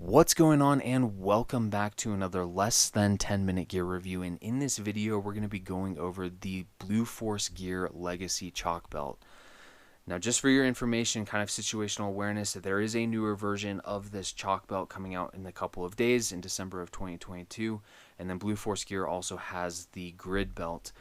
What's going on, and welcome back to another less than 10-minute gear review. And in this video we're going to be going over the Blue Force Gear Legacy chalk belt. Now, just for your information, kind of situational awareness, there is a newer version of this chalk belt coming out in a couple of days in December of 2022, and then Blue Force Gear also has the grid belt.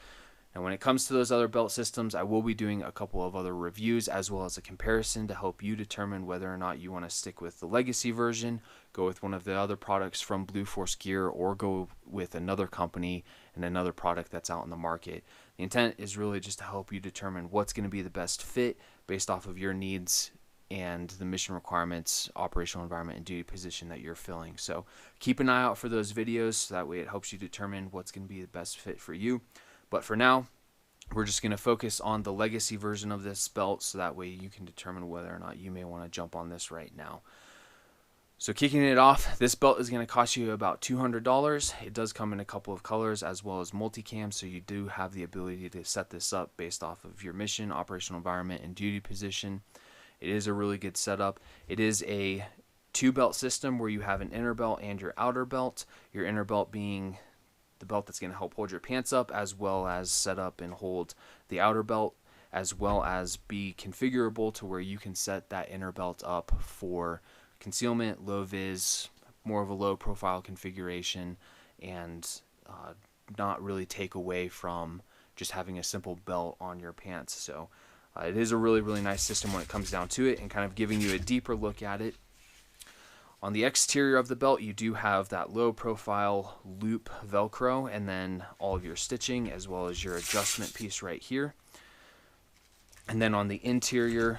And when it comes to those other belt systems, I will be doing a couple of other reviews as well as a comparison to help you determine whether or not you want to stick with the legacy version, go with one of the other products from Blue Force Gear, or go with another company and another product that's out in the market. The intent is really just to help you determine what's going to be the best fit based off of your needs and the mission requirements, operational environment, and duty position that you're filling. So keep an eye out for those videos so that way it helps you determine what's going to be the best fit for you. But for now, we're just going to focus on the legacy version of this belt so that way you can determine whether or not you may want to jump on this right now. So kicking it off, this belt is going to cost you about $200. It does come in a couple of colors as well as multicam, so you do have the ability to set this up based off of your mission, operational environment, and duty position. It is a really good setup. It is a two-belt system where you have an inner belt and your outer belt. Your inner belt being the belt that's going to help hold your pants up, as well as set up and hold the outer belt, as well as be configurable to where you can set that inner belt up for concealment, low vis, more of a low profile configuration, and not really take away from just having a simple belt on your pants. So it is a really nice system when it comes down to it, and kind of giving you a deeper look at it. On the exterior of the belt, you do have that low profile loop Velcro, and then all of your stitching as well as your adjustment piece right here. And then on the interior,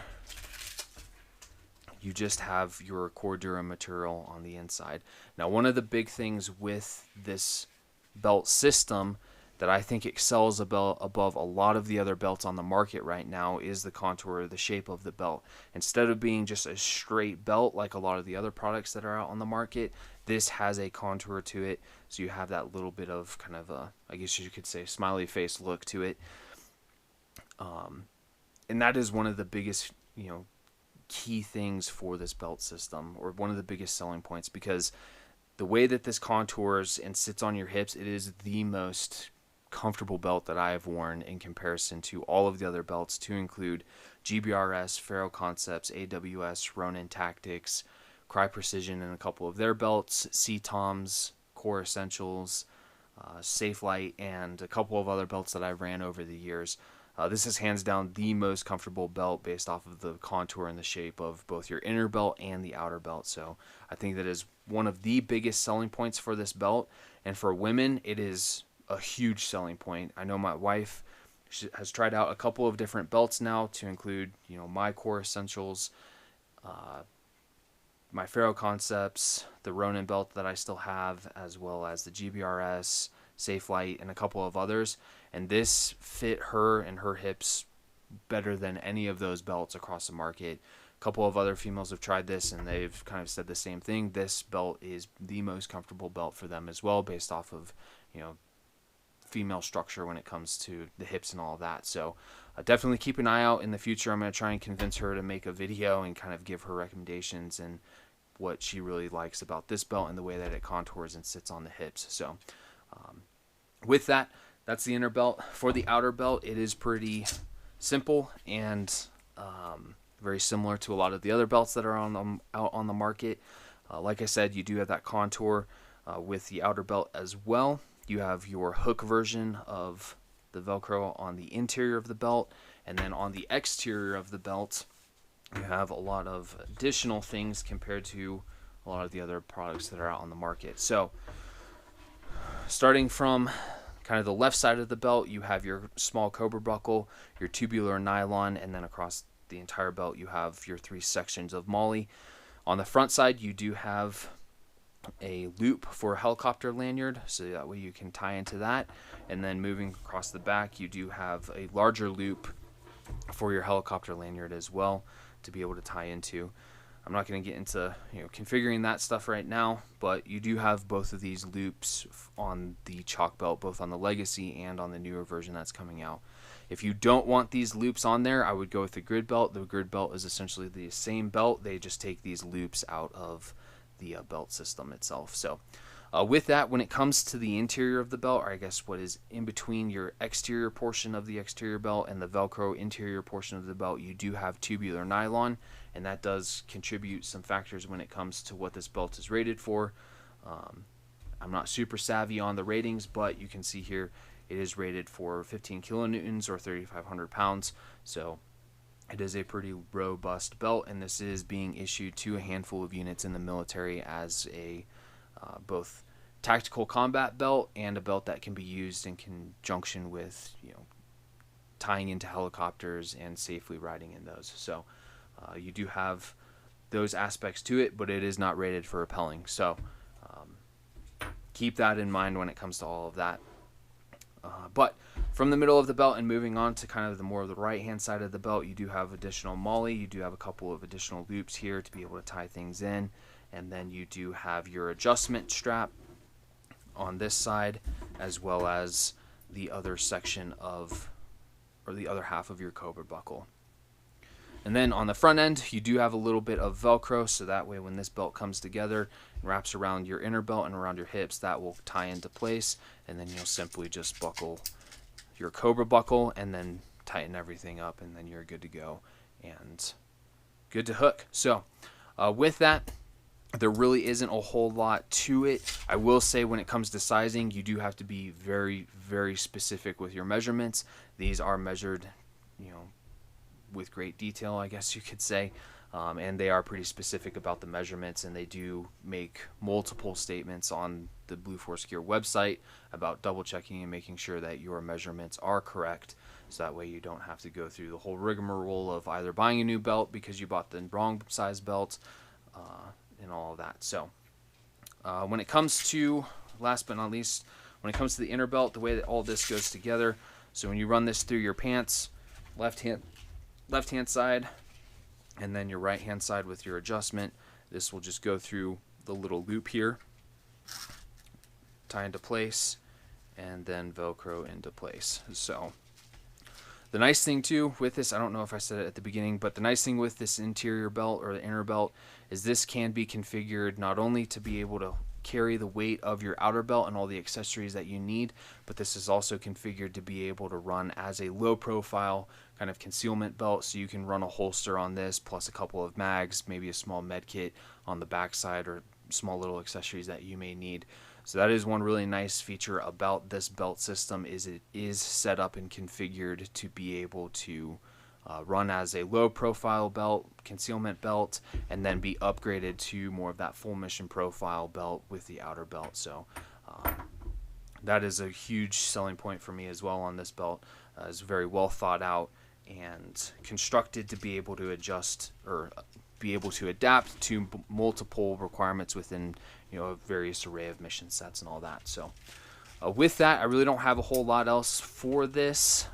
you just have your Cordura material on the inside. Now, one of the big things with this belt system that I think excels above a lot of the other belts on the market right now is the contour, the shape of the belt. Instead of being just a straight belt like a lot of the other products that are out on the market, this has a contour to it, so you have that little bit of kind of a, I guess you could say, smiley face look to it. And that is one of the biggest, key things for this belt system, or one of the biggest selling points, because the way that this contours and sits on your hips, it is the most comfortable belt that I have worn in comparison to all of the other belts, to include GBRS, Faro Concepts, AWS, Ronin Tactics, Cry Precision, and a couple of their belts, C-Toms, Core Essentials, Safelite, and a couple of other belts that I've ran over the years. This is hands down the most comfortable belt based off of the contour and the shape of both your inner belt and the outer belt. So I think that is one of the biggest selling points for this belt, and for women it is a huge selling point. I know my wife, she has tried out a couple of different belts now, to include my Core Essentials, my Faro Concepts, the Ronin belt that I still have, as well as the GBRS, Safelite, and a couple of others, and this fit her and her hips better than any of those belts across the market. A couple of other females have tried this and they've kind of said the same thing. This belt is the most comfortable belt for them as well, based off of female structure when it comes to the hips and all of that. So definitely keep an eye out in the future. I'm going to try and convince her to make a video and kind of give her recommendations and what she really likes about this belt and the way that it contours and sits on the hips. So with that, that's the inner belt. For the outer belt, it is pretty simple and very similar to a lot of the other belts that are out on the market. Like I said, you do have that contour with the outer belt as well. You have your hook version of the Velcro on the interior of the belt, and then on the exterior of the belt, you have a lot of additional things compared to a lot of the other products that are out on the market. So starting from kind of the left side of the belt, you have your small cobra buckle, your tubular nylon, and then across the entire belt you have your 3 sections of MOLLE. On the front side, you do have a loop for a helicopter lanyard, so that way you can tie into that. And then moving across the back, you do have a larger loop for your helicopter lanyard as well to be able to tie into. I'm not going to get into configuring that stuff right now, but you do have both of these loops on the chalk belt, both on the legacy and on the newer version that's coming out. If you don't want these loops on there, I would go with the grid belt. The grid belt is essentially the same belt. They just take these loops out of the belt system itself. So with that, when it comes to the interior of the belt, or I guess what is in between your exterior portion of the exterior belt and the Velcro interior portion of the belt, you do have tubular nylon, and that does contribute some factors when it comes to what this belt is rated for. I'm not super savvy on the ratings, but you can see here it is rated for 15 kilonewtons or 3,500 pounds. So it is a pretty robust belt, and this is being issued to a handful of units in the military as a both tactical combat belt and a belt that can be used in conjunction with, tying into helicopters and safely riding in those. So you do have those aspects to it, but it is not rated for rappelling. So keep that in mind when it comes to all of that. But from the middle of the belt and moving on to kind of the more of the right hand side of the belt, you do have additional MOLLE. You do have a couple of additional loops here to be able to tie things in, and then you do have your adjustment strap on this side, as well as the other section of, or the other half of your Cobra buckle. And then on the front end, you do have a little bit of Velcro, so that way when this belt comes together and wraps around your inner belt and around your hips, that will tie into place, and then you'll simply just buckle your Cobra buckle and then tighten everything up, and then you're good to go and good to hook. So with that, there really isn't a whole lot to it. I will say when it comes to sizing, you do have to be very, very specific with your measurements. These are measured, with great detail, I guess you could say, and they are pretty specific about the measurements, and they do make multiple statements on the Blue Force Gear website about double checking and making sure that your measurements are correct, so that way you don't have to go through the whole rigmarole of either buying a new belt because you bought the wrong size belt and all of that. So when it comes to, last but not least, when it comes to the inner belt, the way that all this goes together, so when you run this through your pants, left hand side, and then your right hand side with your adjustment, this will just go through the little loop here, tie into place, and then Velcro into place. So the nice thing too with this, I don't know if I said it at the beginning, but the nice thing with this interior belt or the inner belt is this can be configured not only to be able to carry the weight of your outer belt and all the accessories that you need, but this is also configured to be able to run as a low profile kind of concealment belt, so you can run a holster on this plus a couple of mags, maybe a small med kit on the back side, or small little accessories that you may need. So that is one really nice feature about this belt system, is it is set up and configured to be able to run as a low profile belt, concealment belt, and then be upgraded to more of that full mission profile belt with the outer belt. So that is a huge selling point for me as well on this belt. It's very well thought out and constructed to be able to adjust or be able to adapt to multiple requirements within a various array of mission sets and all that. So with that, I really don't have a whole lot else for this.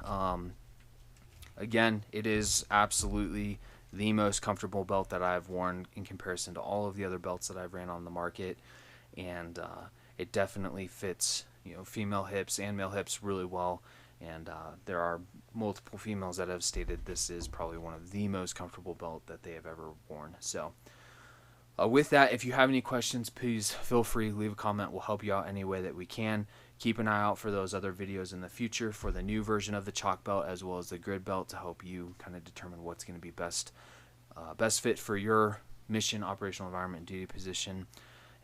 Again, it is absolutely the most comfortable belt that I've worn in comparison to all of the other belts that I've ran on the market, and it definitely fits female hips and male hips really well. And there are multiple females that have stated this is probably one of the most comfortable belt that they have ever worn. So with that, if you have any questions, please feel free, leave a comment. We'll help you out any way that we can. Keep an eye out for those other videos in the future for the new version of the chalk belt as well as the grid belt, to help you kind of determine what's going to be best fit for your mission, operational environment, and duty position.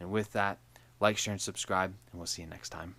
And with that, like, share, and subscribe, and we'll see you next time.